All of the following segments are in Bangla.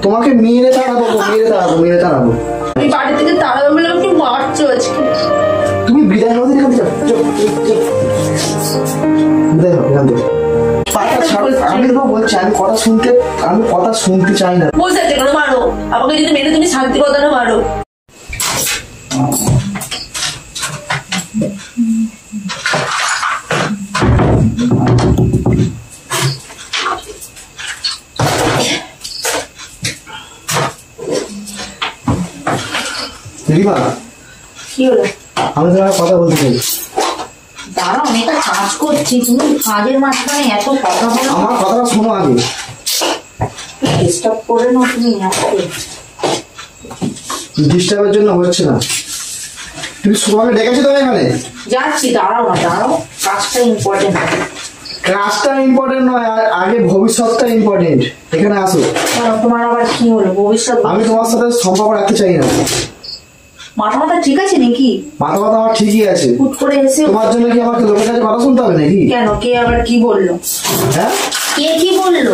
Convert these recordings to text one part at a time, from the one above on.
তোমাকে মেরে তাড়াবো, মেরে তাড়াবো, মেরে তাড়াবো। আমি বাড়ি থেকে তাড়াবো বলে আমাকে মারছো আজকে। তুমি বিদায় হতে এখান থেকে বিদায় হও এখান থেকে। আমি তো বলছি আমি কথা শুনতে চাই না। বলছে কেন মারো আমাকে, যদি মেরে তুমি শান্তি কথা না মারো। রিমা, কি হলো? আমি তোমার কথা বলতে চাই। দাঁড়াও, আমি একটা কাজ করছি, তুমি কাজের মাঝখানে এত কথা বলো। আমার কথাটা শোনো আগে। ডিস্টার্ব করে না তুমি আমাকে। ডিস্টার্বের জন্য হচ্ছে না। তুমি তোমাকে ডেকেছো তো এখানে? যাচ্ছি, দাঁড়াও না, দাঁড়াও, কাজটা ইম্পর্টেন্ট। কাজটা ইম্পর্টেন্ট নয়, আগে ভবিষ্যৎটা ইম্পর্টেন্ট। এখানে আসো। তোমার আবার কি হলো? ভবিষ্যৎ? আমি তোমার সাথে সম্পর্ক রাখতে চাই না। মাথা মাথা ঠিক আছে নাকি? মাথা কথা আমার ঠিকই আছে। হুট করে এসে তোমার জন্য কি আমাকে লোকের কাছে কথা শুনতে হবে নাকি? কেন? কে আবার কি বললো? হ্যাঁ, কে কি বললো?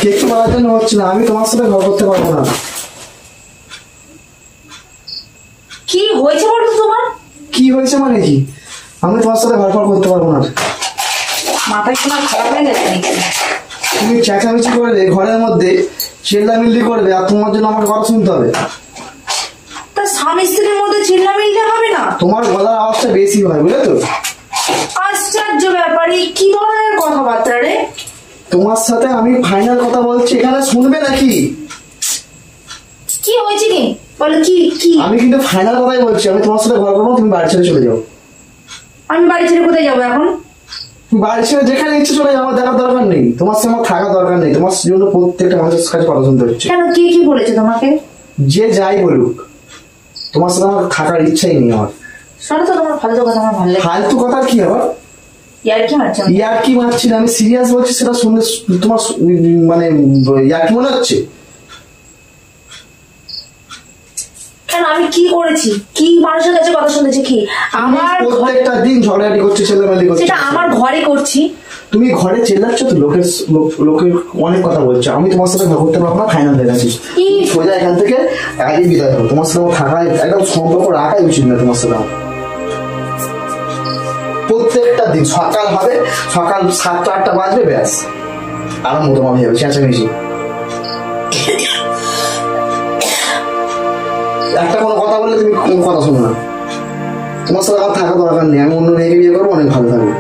কে একটু বলার জন্য হচ্ছে না। আমি তোমার সাথে ঘর করতে পারবো না। কি হয়েছে বলতো তোমার? কি হয়েছে মানে কি? আমি তোমার সাথে ঘর করতে পারবো না। মাথায় তোমার খারাপ হয়ে গেছে নাকি? তুমি চেঁচামেচি করবে ঘরের মধ্যে, চিল্লামিল্লি করবে, আর তোমার জন্য আমাকে কথা শুনতে হবে। তা স্বামী স্ত্রীর মধ্যে চিল্লামিল্লি হবে না? তোমার গলার আওয়াজটা বেশি হয়, বুঝলে তো? আশ্চর্য ব্যাপার, কি ধরনের কথাবার্তা রে? তোমার সাথে আমি ফাইনাল কথা বলছি, এখানে শুনবে নাকি? কি হয়েছে কি বলো? কি কি? আমি কিন্তু ফাইনাল কথাই বলছি। আমি তোমার সাথে ঘর করবো, তুমি বাড়ি ছেড়ে চলে যাও। আমি বাড়ি ছেড়ে কোথায় যাবো এখন? বাড়ি ছেড়ে যেখানে ইচ্ছে চলে যাও, আমার দেখার দরকার নেই। তোমার সঙ্গে আমার থাকা দরকার নেই। তোমার জন্য প্রত্যেকটা মানুষের কাছে কথা শুনতে হচ্ছে। কেন? কি কি বলেছে তোমাকে? যে যাই বলুক, তোমার সাথে আমার থাকার ইচ্ছাই নেই আমার। শোনো তো, তোমার ফালতু কথা আমার ভালো লাগে। ফালতু কথা কি আবার? ইয়ার্কি মারছো? ইয়ার্কি মারছি না, আমি সিরিয়াস বলছি। সেটা শুনলে তোমার মানে ইয়ার্কি মনে হচ্ছে? কেন? আমি কি করেছি? কি মানুষের কাছে কথা শুনেছি? কি আমার প্রত্যেকটা দিন ঝগড়াঝাটি করছে, ছেলেমেলি করছে। সেটা আমার ঘরে করছি। তুমি ঘরে চেল্লাচ্ছ তো, লোকের অনেক কথা বলছো। আমি তোমার সাথে ঘর করতে পারবো না, ফাইনাল হয়ে গেছিস। সোজা এখান থেকে আগে বিদায় হবো। তোমার সাথে আমার থাকা একদম সম্পর্ক রাখাই উচিত না তোমার সাথে আমার। প্রত্যেকটা দিন সকাল হবে, সকাল 7টা-8টা বাজবে, ব্যাস আরম্ভ তোমার হয়ে যাবে চেঁচামেচি। একটা কোনো কথা বললে তুমি কোন কথা শোনো না। তোমার সাথে আমার থাকা দরকার নেই। আমি অন্য মেয়েকে বিয়ে করবো, অনেক ভালো থাকবো।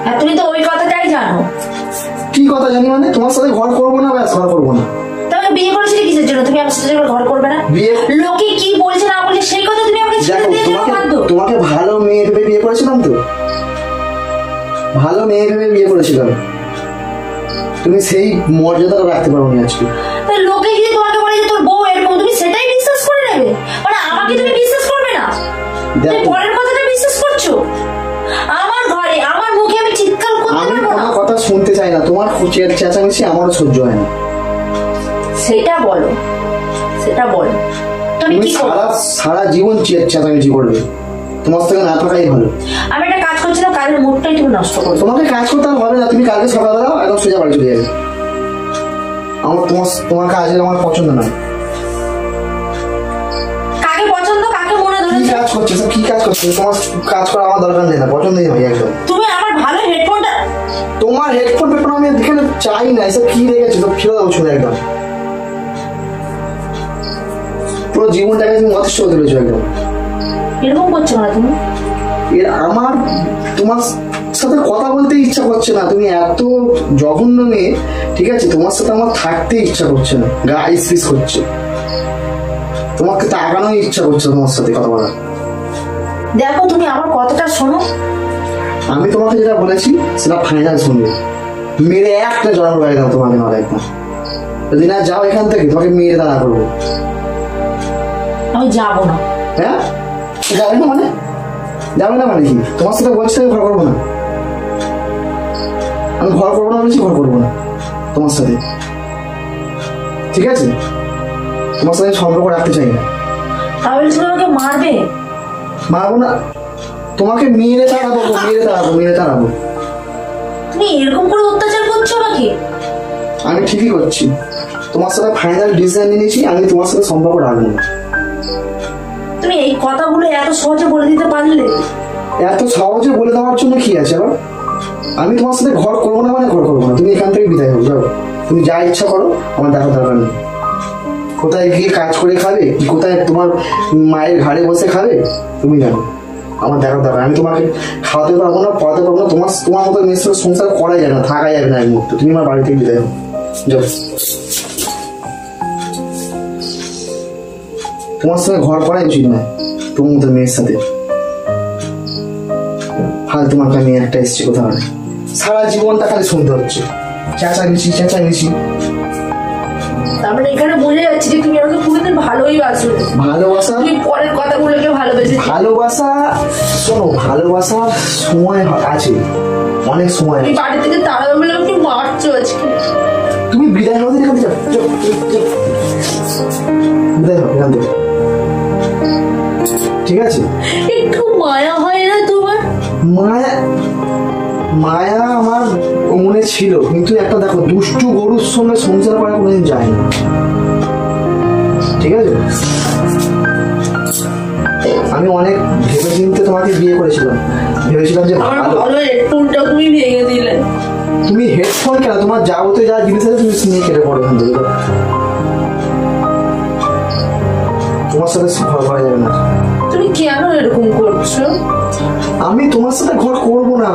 হ্যাঁ, তুমি তো ওই কথাটাই জানো। কি কথা জানি মানে? তোমার সাথে ঘর করবো না, ব্যাস ঘর করবো না। তবে বিয়ে করেছিলে কিসের জন্য? তুমি আমার সাথে ঘর করবে না? বিয়ে লোকে কি বলছে না বলছে সেই কথা তুমি আমাকে ছেড়ে দিয়ে দেখো, বাধ্য? তোমাকে ভালো মেয়ে ভেবে বিয়ে করেছিলাম তো, ভালো মেয়ে ভেবে বিয়ে করেছিলাম। তুমি সেই মর্যাদাটা রাখতে পারো নি আজকে। লোকে যদি তোমাকে বলে যে তোর বউ এরকম, তুমি সেটাই বিশ্বাস করে নেবে? মানে আমাকে তুমি বিশ্বাস করবে না? তুমি পরের কথাটা বিশ্বাস করছো? আমার ঘরে আমার মুখে আমি চিৎকার করতে পারবো না? আমি কোনো কথা শুনতে চাই না। তোমার চেঁচামেচি আমারও সহ্য হয় না। সেটা বলো, সেটা বলো। তুমি সারা জীবন চেঁচামেচি করবে। তোমার থেকে না থাকাই ভালো। আমি একটা কাজ করছিলাম, কাজের মুডটাই তুমি নষ্ট করো। তোমাকে কাজ করতে হবে না। তুমি কালকে সকালবেলা একদম সোজা বাড়ি চলে যাবে। তোমার কাজের আমার পছন্দ নয়। কাকে পছন্দ, কাকে মনে ধরেছে? কি কাজ করছে? কি কাজ করছে? তোমার কাজ করা আমার দরকার নেই, না পছন্দই হয় একদম। তুমি আমার ভালো হেডফোনটা, তোমার হেডফোন পেপার আমি এখানে চাই না। এসব কি রেখেছো? সব ফেলে দাও শুনে একদম। পুরো জীবনটাকে তুমি অতিষ্ঠ করে তুলেছো একদম। এরকম করছো না তুমি? আমার তোমার সাথে কথা বলতে ইচ্ছা করছে না। তুমি এত জঘন্য মেয়ে, ঠিক আছে? তোমার সাথে আমার থাকতে ইচ্ছা করছে না, গা আইস করছে। তোমাকে তাকানোর ইচ্ছা করছে তোমার সাথে কথা বলার। দেখো, তুমি আমার কথাটা শোনো। আমি তোমাকে যেটা বলেছি সেটা ফাইনাল শুনবে। মেরে একটা জড়ানো হয়ে গেল তোমাকে মারা একবার। যদি না যাও এখান থেকে, তোমাকে মেরে দাঁড়া করবো। আমি যাবো না। হ্যাঁ, যাবে না মানে? যাবে না মানে কি? তোমার সাথে বলছি আমি ঘর করবো না। আমি ঘর করবো না বলেছি, ঘর করবো না তোমার সাথে, ঠিক আছে? তোমার সাথে সম্পর্ক রাখতে চাই না। তাহলে তুমি আমাকে মারবে? মারবো না, তোমাকে মেরে তাড়াবো, মেরে তাড়াবো, মেরে তাড়াবো। তুমি এরকম করে অত্যাচার করছো আমাকে? আমি ঠিকই করছি। তোমার সাথে ফাইনাল ডিসিশন নিয়েছি, আমি তোমার সাথে সম্পর্ক রাখবো না। তুমি এই কথাগুলো এত সহজে বলে দিতে পারলে? এত সহজে বলে দেওয়ার জন্য কি আছে আবার? আমি তোমার সাথে ঘর করবো না মানে ঘর করবো না, তুমি এখান থেকে বিদায় হও, যাও। তুমি যা ইচ্ছা করো, আমার দেখার দরকার নেই। কোথায় গিয়ে কাজ করে খাবে, কোথায় তোমার মায়ের ঘাড়ে বসে খাবে, তুমি জানো। আমার দেখার দরকার, আমি তোমাকে খাওয়াতে পারবো না, পড়াতে পারবো না। তোমার মতো মেয়ের সাথে সংসার করাই যায় না, থাকা যাবে না এক মুহূর্তে। তুমি আমার বাড়ি থেকে বিদায় হও, যাও। তোমার সঙ্গে ঘর করাই উচিত নয় তোমার মতো মেয়ের সাথে। হাল তোমাকে আমি একটা এসছি কোথাও না, সারা জীবনটা খালি শুনতে হচ্ছে চেঁচামেচি। তারপরে এখানে বোঝা যাচ্ছে যে তুমি আমাকে পুরোদিন ভালোই বাসো। ভালোবাসা, তুমি পরের কথাগুলোকে ভালোবেসে। ভালোবাসা শোনো, ভালোবাসার সময় আছে, অনেক সময় আছে। বাড়ি থেকে তাড়াবে বলে আমাকে মারছো আজকে। তুমি বিদায় হতে এখান থেকে যাও, বিদায় হও এখান থেকে, ঠিক আছে? একটু মায়া হয় না তোমার? মায়া আমার মনে ছিল, কিন্তু একটা দেখো, দুষ্টু গরুর সঙ্গে সংসার করা কোনোদিন যায় না, ঠিক আছে? আমি অনেক ভেবে চিন্তে তোমাকে বিয়ে করেছিলাম, ভেবেছিলাম যে ভালো। হেডফোনটা তুমি ভেঙে দিলে। তুমি হেডফোন কেন, তোমার যাবতীয় যা জিনিস আছে তুমি নিয়ে কেটে পড়ো এখান থেকে। তোমার সাথে ঘর করা যাবে না। তুমি কেন এরকম করছো? আমি তোমার সাথে ঘর করবো না।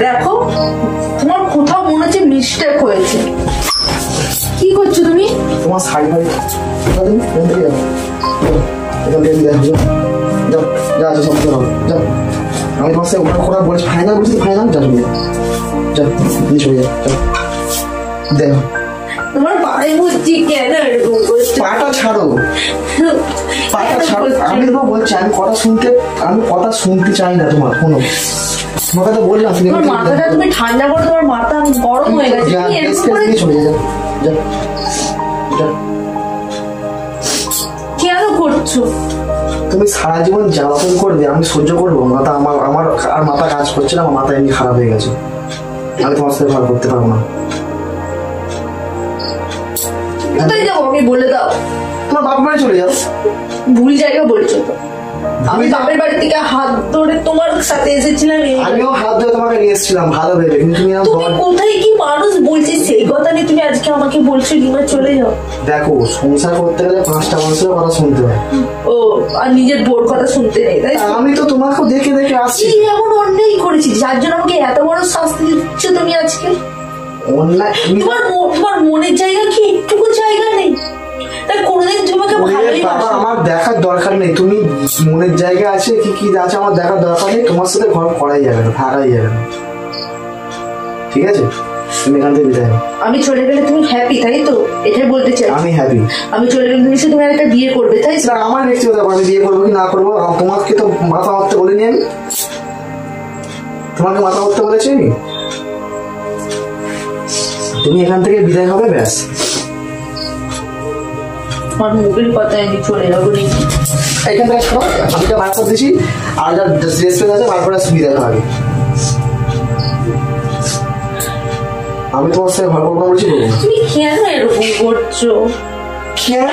দেখো, তোমার কোথাও মনে হচ্ছে মিস্টেক হয়েছে। কি করছো তুমি? তোমার শাড়ি ফাড়ি তুমি এখান থেকে যাও, এখান থেকে যাও, যাও যা আছে সব যাও, যাও। আমি তোমার সাথে ওটা করা বলেছি, ফাইনাল বলছি, ফাইনাল যা তুমি যাও, নিয়ে চলে যাও, যাও। দেখো তোমার পায়ে বুঝছি কেন এরকম করছো? পাটা ছাড়ো, পাটা ছাড়ো। আমি তো বলছি, আমি কথা শুনতে চাই না তোমার কোনো। তোমাকে তো বললাম তোমার মাথাটা তুমি ঠান্ডা করো, তোমার মাথা গরম হয়ে গেছে। তুমি এরকম করে চলে যাও, যাও, যাও। কেন করছো? তুমি সারা জীবন জ্বালাতন করবে, আমি সহ্য করবো? মাথা আমার আর মাথা কাজ করছে না, আমার মাথা এমনি খারাপ হয়ে গেছে। আমি তোমার সাথে ভালো করতে পারবো না। কোথায় যাবো আমি বলে দাও? তোমার বাপ বাড়ি চলে যাও। ভুল জায়গা বলছো তো। আমি বাপের বাড়ি থেকে হাত ধরে তোমার সাথে এসেছিলাম। আমিও হাত ধরে তোমাকে নিয়ে এসেছিলাম ভালো ভেবে, কিন্তু তুমি কোথায় কি মানুষ বলছে সেই কথা নিয়ে তুমি আজকে আমাকে বলছো রিমা চলে যাও। দেখো, সংসার করতে গেলে 5টা মানুষের কথা শুনতে হয়। ও, আর নিজের বোর কথা শুনতে নেই, তাই? আমি তো তোমাকে দেখে দেখে আসছি। এমন অন্যায় করেছি যার জন্য আমাকে এত বড় শাস্তি দিচ্ছ তুমি আজকে? অন্যায়? তোমার মনের জায়গা কি একটুকু জায়গা নেই? তাই কোনোদিন তোমাকে ভালোই বাসো। আমার দেখার দরকার নেই, তুমি মনের জায়গা আছে কি আছে আমার দেখার দরকার নেই। তোমার সাথে ঘর করাই যাবে না, থাকাই যাবে না, ঠিক আছে? তুমি এখান থেকে বিদায় হও। আমি চলে গেলে তুমি হ্যাপি, তাই তো? এটাই বলতে চাই। আমি হ্যাপি। আমি চলে গেলে তুমি শুধু একটা বিয়ে করবে, তাই? আমার ব্যক্তিগত ব্যাপার, আমি বিয়ে করবো কি না করবো, তোমাকে তো মাথা মারতে বলিনি আমি। তোমাকে মাথা মারতে বলেছি আমি? তুমি এখান থেকে বিদায় হবে, ব্যাস। আমার মুখের কথায় আমি চলে যাবো নাকি? এখান থেকে সব আমি তো বার করে দিয়েছি, আর যা ড্রেস পেন আছে বার করে সুবিধা হবে। আমি তোমার সাথে ঘর করবো বলছি। তুমি কেন এরকম করছো? কেন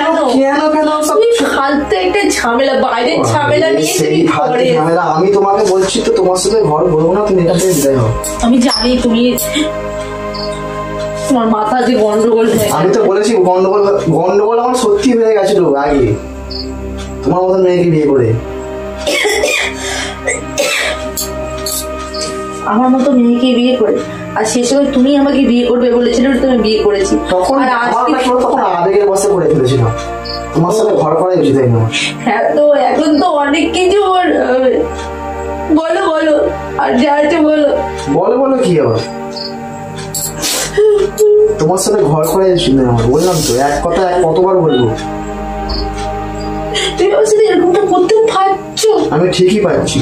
তুমি ফালতু একটা ঝামেলা, বাইরের ঝামেলা নিয়ে তুমি ঘরে। আমি তোমাকে বলছি তো তোমার সাথে ঘর করবো না, তুমি এখান থেকে বিদায় হও। আমি জানি তোমার মাথা যে গন্ডগোল হয়ে। আমি তো বলেছি গন্ডগোল আমার সত্যি হয়ে গেছিল আগে, তোমার মতন মেয়েকে বিয়ে করে। আমার মতো মেয়েকে বিয়ে করে, আর সে সময় তুমি আমাকে বিয়ে করবে বলেছিলে, তুমি বিয়ে করেছি। তখন আবেগের বসে করে ফেলেছিলাম, তোমার সাথে ঘর করাই উচিত হয়নি। হ্যাঁ, তো এখন তো অনেক কিছু বলো আর যা আছে বলো কি আবার? তোমার সাথে ঘর করাই উচিত নয় আমার, বললাম তো, এক কথা কতবার বলবো? তুমি আমার সাথে এরকমটা করতে পারছো? আমি ঠিকই পাচ্ছি।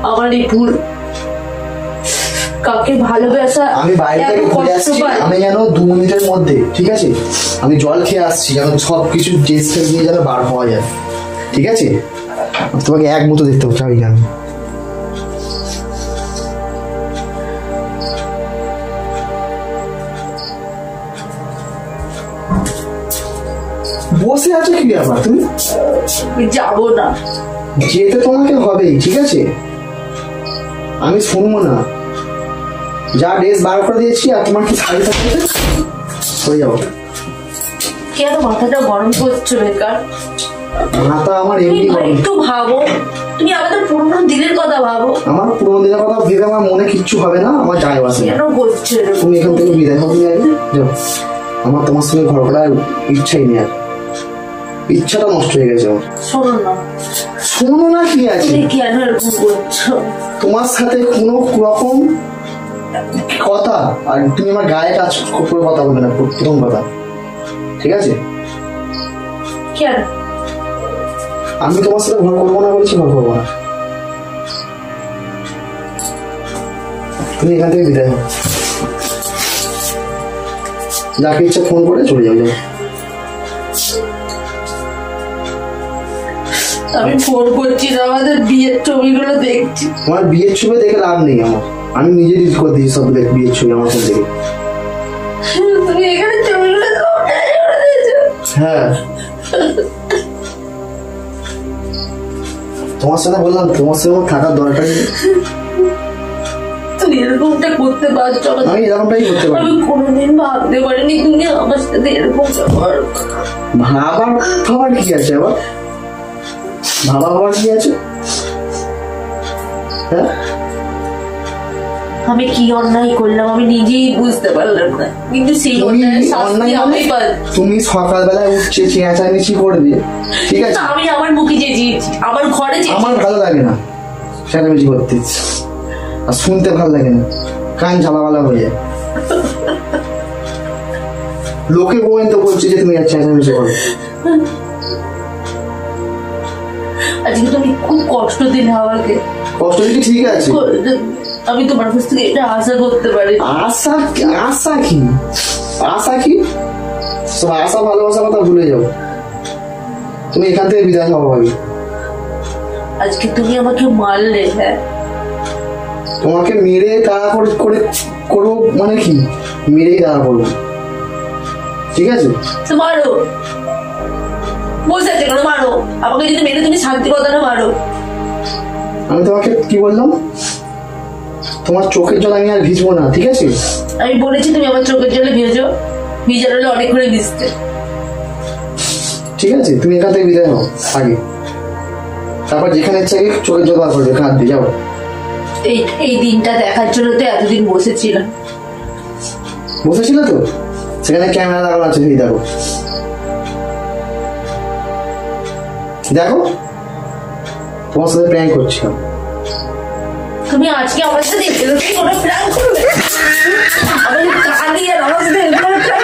আমার এই ভুল, কাকে ভালোবাসা। আমি বাইরে থেকে ঘুরে আসছি, আমি যেন 2 মিনিটের মধ্যে, ঠিক আছে, আমি জল খেয়ে আসছি, যেন সবকিছু ড্রেস ফ্রেস নিয়ে যেন বার পাওয়া যায়, ঠিক আছে? তোমাকে এক মতো দেখতে হচ্ছে, আমি জানি। বসে আছো কি ব্যাপার তুমি? যাবো না। যেতে তোমাকে হবেই, ঠিক আছে? আমি শুনবো না। যা ড্রেস বার করে দিয়েছি, আর তোমার কি শাড়ি থাকতে হয়ে যাবো। কেন মাথাটা গরম করছো বেকার? মাথা আমার এমনি গরম। একটু ভাবো, তুমি আমাদের পুরোনো দিনের কথা ভাবো। আমার পুরোনো দিনের কথা ভেবে আমার মনে কিচ্ছু হবে না, আমার যায় আসে না। কেন করছো? তুমি এখান থেকে বিদায় হবে না, যাও। আমার তোমার সঙ্গে ঘর করার ইচ্ছাই নেই, আর ইচ্ছাটা নষ্ট হয়ে গেছে আমার। শোনো না। শোনো না কি আছে? তুমি কেন এরকম করছো? তোমার সাথে কোনো রকম কথা, আর তুমি আমার গায়ে কাজ করে কথা বলবে না, প্রথম কথা, ঠিক আছে? কেন? আমি তোমার সাথে ঘর করবো না বলছি, ঘর করবো না। তুমি এখান থেকে বিদায় হও, যাকে ইচ্ছা ফোন করে চলে যাও। আমি ফোন করছি না, আমাদের বিয়ের ছবিগুলো দেখছি। তোমার বিয়ের ছবি দেখে লাভ নেই আমার, আমি নিজে ডিলিট করে দিয়েছি সব বিয়ের ছবি আমার ফোন থেকে। তুমি এখানে ছবিগুলো হ্যাঁ, তোমার সাথে বললাম তোমার সাথে আমার থাকার দরকার নেই। তুমি এরকমটা করতে পারছো? আমি এরকমটাই করতে পারি। আমি কোনোদিন ভাবতে পারিনি তুমি আমার সাথে এরকম ব্যবহার। ভাবার কি আছে আবার? ভাবার কি আছে? হ্যাঁ, আমি কি অন্যায় করলাম আমি নিজেই বুঝতে পারলাম না, কিন্তু সেই অন্যায়ের শাস্তি আমি পাচ্ছি। তুমি সকালবেলায় উঠছে চেঁচামেচি করবে, ঠিক আছে? আমি আমার মুখে চেঁচিয়েছি, আমার ঘরে চেঁচিয়েছি। আমার ভালো লাগে না চেঁচামেচি করতে, আর শুনতে ভালো লাগে না, কান ঝালাওয়ালা হয়ে যায়। লোকে পর্যন্ত বলছে যে তুমি চেঁচামেচি করো। আজকে তুমি খুব কষ্ট দিলে আমাকে। কষ্ট দিকে ঠিক আছে, আমি তোমার কাছ থেকে এটা আশা করতে পারি। আশা আশা কি? আশা কি? সব আশা ভালোবাসা কথা ভুলে যাও, তুমি এখান থেকে বিদায় হও ভাবি। আজকে তুমি আমাকে মারলে। হ্যাঁ, তোমাকে মেরে তাড়া করে করবো মানে কি? মেরেই তাড়া করবো, ঠিক আছে? তো মারো, বসে আছে কেন? মারো আমাকে, যদি মেরে তুমি শান্তি কথা না মারো। আমি তোমাকে কি বললাম? তোমার চোখের জল আমি আর ভিজবো না, ঠিক আছে? আমি বলেছি তুমি আমার চোখের জলে ভেজো, ভিজার হলে অনেক করে ভিজতে। ঠিক আছে, তুমি এখান থেকে বিদায় হও আগে, তারপর যেখানে ইচ্ছা গিয়ে চোখের জল বার করবে, কাঁদবে, যাও। এই দিনটা দেখার জন্য তো এতদিন বসেছিলাম। বসেছিল তো, সেখানে ক্যামেরা লাগানো আছে, সেই দেখো দেখো, তোমার সাথে প্র্যাঙ্ক করছিলাম। তুমি আজকে আমার সাথে এরকম কোনো প্ল্যান করবে? আমাদের কাঁদিয়ে আমার সাথে এরকম প্ল্যান